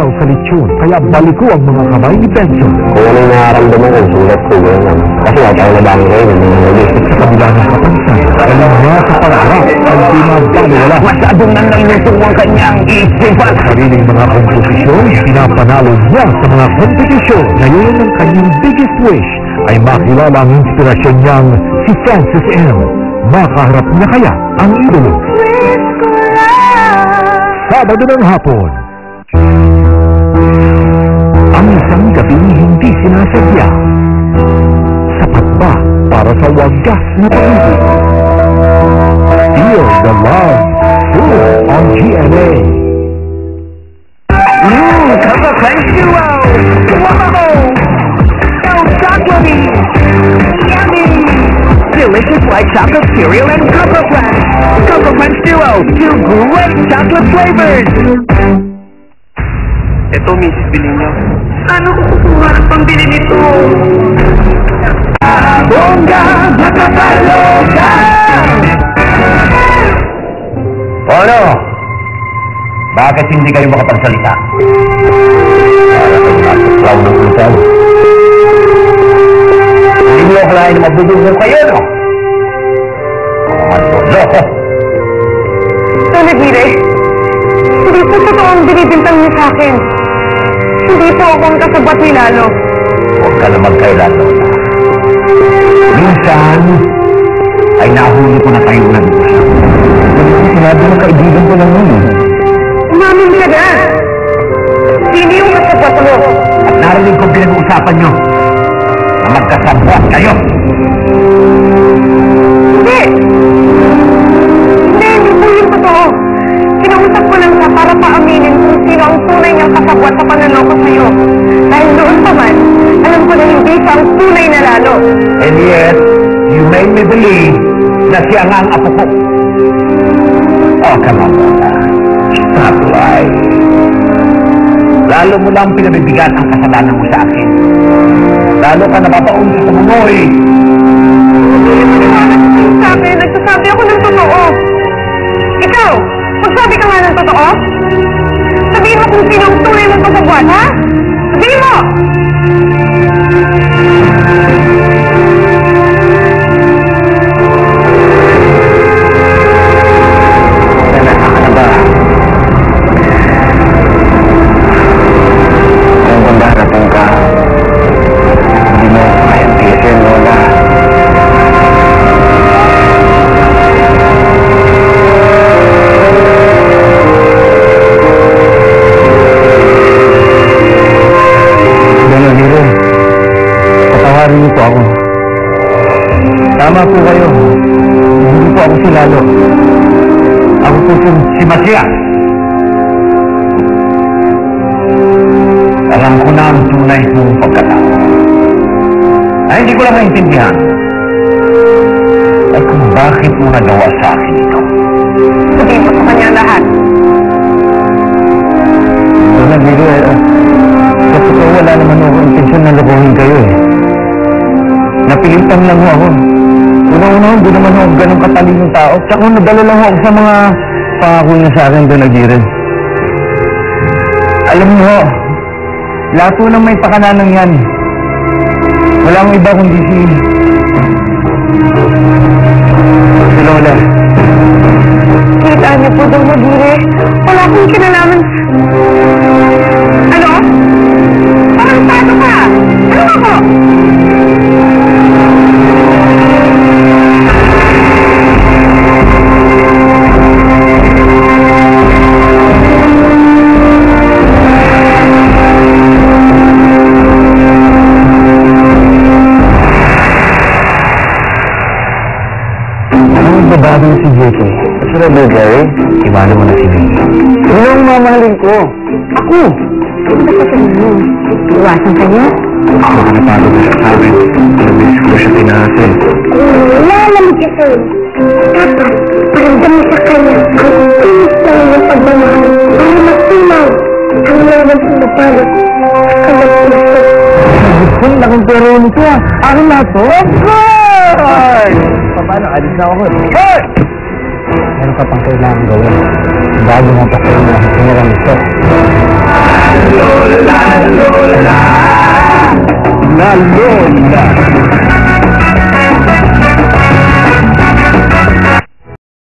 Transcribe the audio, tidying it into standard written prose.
tumatagal sa lechon, kaya baliko ang mga kamay ni Benson. Kung anong nararamdaman ko, sulat ko yun. Kasi tayo na bang ngayon, yung mga ulit. Sa kabila ng kapansan, alam niya sa pangarap ay di mabaliwala. Masyadong nanlulutong ang kanyang isipan. Sariling mga komposisyon, pinapanalo niya sa mga kompetisyon. Ngayon ang kanyang biggest wish ay makilala ang inspirasyon niyang si Francis M. Makaharap niya kaya ang idolo? Sabado ng hapon. Ang isang gabing hindi sinasadya. Sapat ba para sa wagas na pag-ibig? Feel the love here on GMA. Cocoa Crunch Duo! Wow! So chocolatey! Yummy! Delicious white chocolate cereal and Cocoa Crunch! Cocoa Crunch Duo! Two great chocolate flavors! Ito, Mrs. Bilino. Ano ko kukuha ng pambili nito? Bongga! Nakakaloka! Ano? Bakit hindi kayo makapagsalita? Para kayo nakaklaw ng usal. Hindi mo akalain na mabubulong kayo, no? Loko! Nagire, hindi po totoo ang binibintang niyo sa akin. Hindi po ako ang kasabat ni Lalo. Huwag ka na magkailan, Lola. Minsan, ay nahuli ko na kayo ng gusto. Sinabi ng kaibigan ko lang yun, eh. Umamin ka na! Sino yung kasabat mo? At narinig ko pinag-uusapan nyo na magkasabwat kayo. Hindi! Hindi po yung totoo. Kinausap ko lang siya para paaminin kung sino ang tunay niyang kasabwat sa pananoko sa'yo. Dahil noon pa man, alam ko na hindi siya ang tunay na Lalo. And yet, you made me believe na siya nga ang apo ko. Oh, come on, Lola. Stop lying. Lalo mo lang pinabibigan ang kasalanan mo sa akin. Lalo ka nababaon sa tumunoy. Hindi mo naman sa akin. Nagsasabi ako ng totoo. Ikaw, magsabi ka nga ng totoo? Sabihin mo kung sino ang tunay mong kasabwat, ha? Sabihin mo! Tama po kayo. Hindi po ako si Lalo. Ako po si Masia. Alam ko na ang tunay kong pagkatao. Ay, hindi ko lang maintindihan. Ay kung bakit mo nagawa sa akin ito. Sabihin mo sa kanya lahat. Nagmiro sa totoo wala naman ako intensyon na lokohin kayo eh. Napilitan lang ako. Una-una, hindi naman ako ganun katalinong tao. Tsaka nadala lang ako sa mga pangako niya sa akin doon nag-irin. Alam mo, lahat po ng may pakananang yan. Wala akong iba kundi si Lola. Kita niyo po daw Magire. Wala akong kinalaman. Ano? Parang tato ka! Ano ako? Babago si JK. Sino ba, Gary? Iwanan mo na si May. Sino ang mamahalin ko? Ako! Ano ba sa inyo? Iwasan ka niya? Ako ka napagod na siya sa akin. Nabilis ko siya tinahasin. Wala naman siya sa'yo. Dapat, paramdam mo sa kanya ang tinis na ng pagmamahal para magtunaw ang laban sa napalot sa kalagpuso. Kung laking pero nito ah. Akin na ito. Of course! Paano? Alis na ako. Hoy! Meron ka pang kailangan gawin. Bago mo pa kayo na hinirang ito. La Lola.